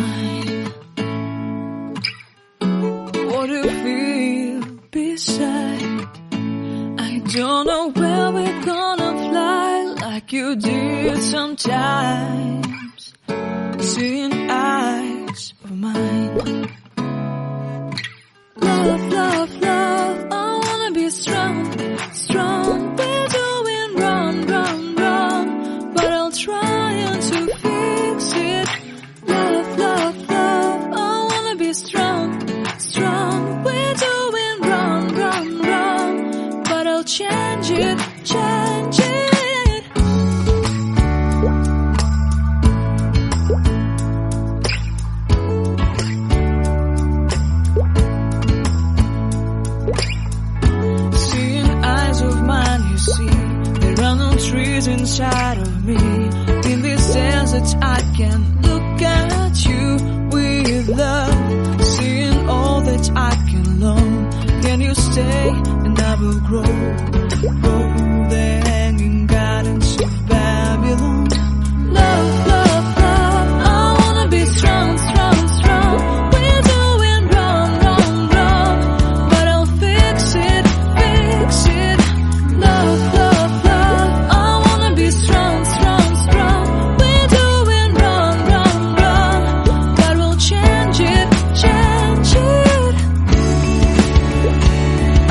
mine. What do you feel beside? I don't know where we're gonna fly like you did sometimes. Seeing eyes of mine. Love, love, love, I wanna be strong, strong. We're doing wrong, wrong, wrong, but I'll try to fix it. Love, love, love, I wanna be strong, strong. We're doing wrong, wrong, wrong, but I'll change it, change it. Trees inside of me. In this desert I can look at you with love. Seeing all that I can learn. Can you stay and I will grow? Grow the hanging gardens of Babylon. Love, love, love, I wanna be strong, strong, strong. We're doing wrong, wrong, wrong, but I'll fix it, fix it. Love, love, strong, strong, strong. We're doing wrong, wrong, wrong, but we'll change it, change it.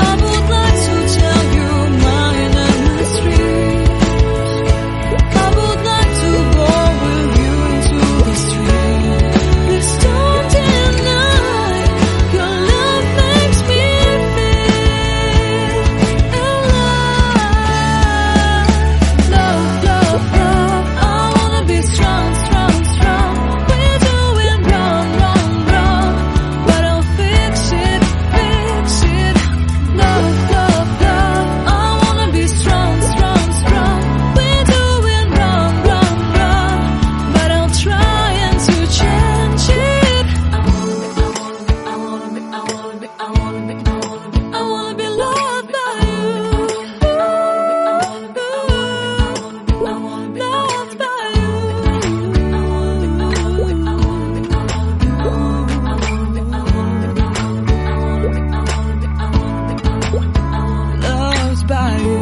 I would like to tell you my Antistress. I would like to go with you into the street. Please don't deny your love makes me feel alive. Love, love, love, I wanna be strong, strong, strong. We're doing wrong, wrong, wrong, but I'll fix it, fix it. Love, love, love, I wanna be strong, strong, strong. We're doing wrong, wrong, wrong, but I'll try to change it. I wanna be loved by you. Loved by you. Loved by you.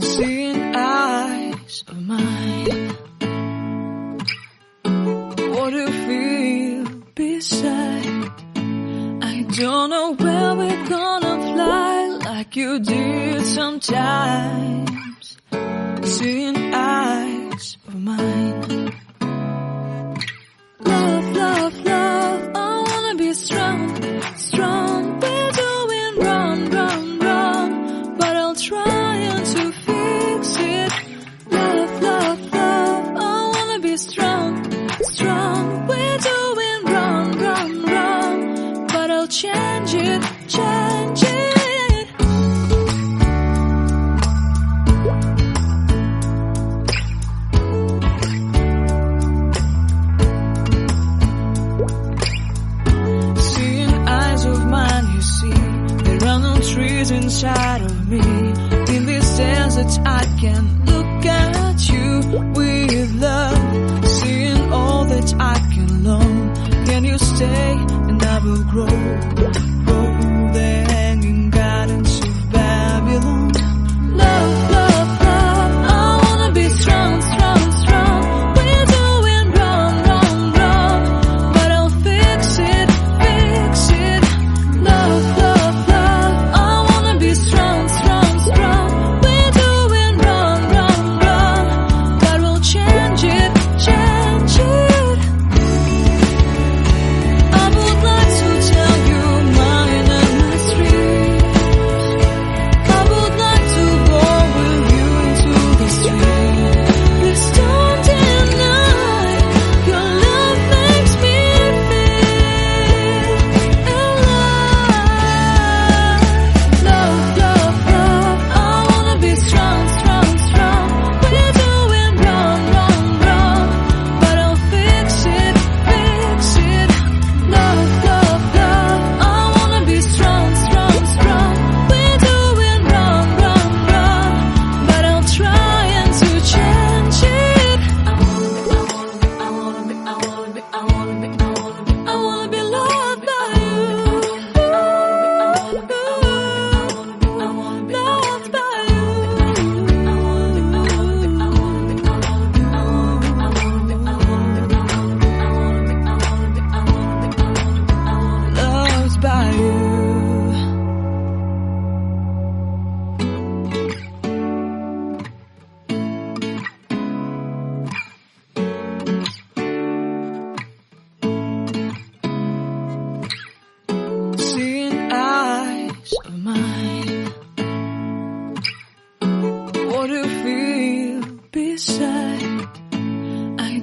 Seeing eyes of mine. What do you feel beside? I don't know where we're gonna fly like you did sometimes. Seeing eyes of mine. Love, love, love, I wanna be strong, strong. We're doing wrong, wrong, wrong, but I'll try to fix it. Love, love, love, I wanna be strong, strong. We're doing wrong, wrong, wrong, but I'll change it, change it. Seeing eyes of mine, you see, there are no trees inside of me. In this desert I can look at you with love. Seeing all that I can learn. Can you stay and I will grow? Grow the hanging gardens of Babylon. Love, love, love, I wanna be strong, strong, strong. We're doing wrong, wrong, wrong, but I'll fix it, fix it. Love, love, love, I wanna be strong, strong, strong. We're doing wrong, wrong, wrong, but we'll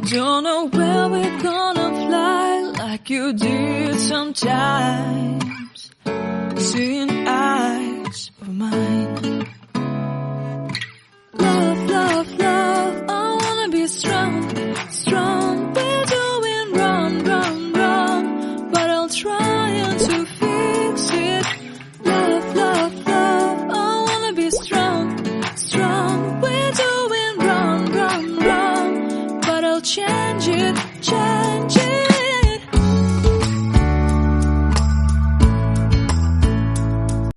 Don't know where we're gonna fly like you did sometimes, seeing eyes of mine.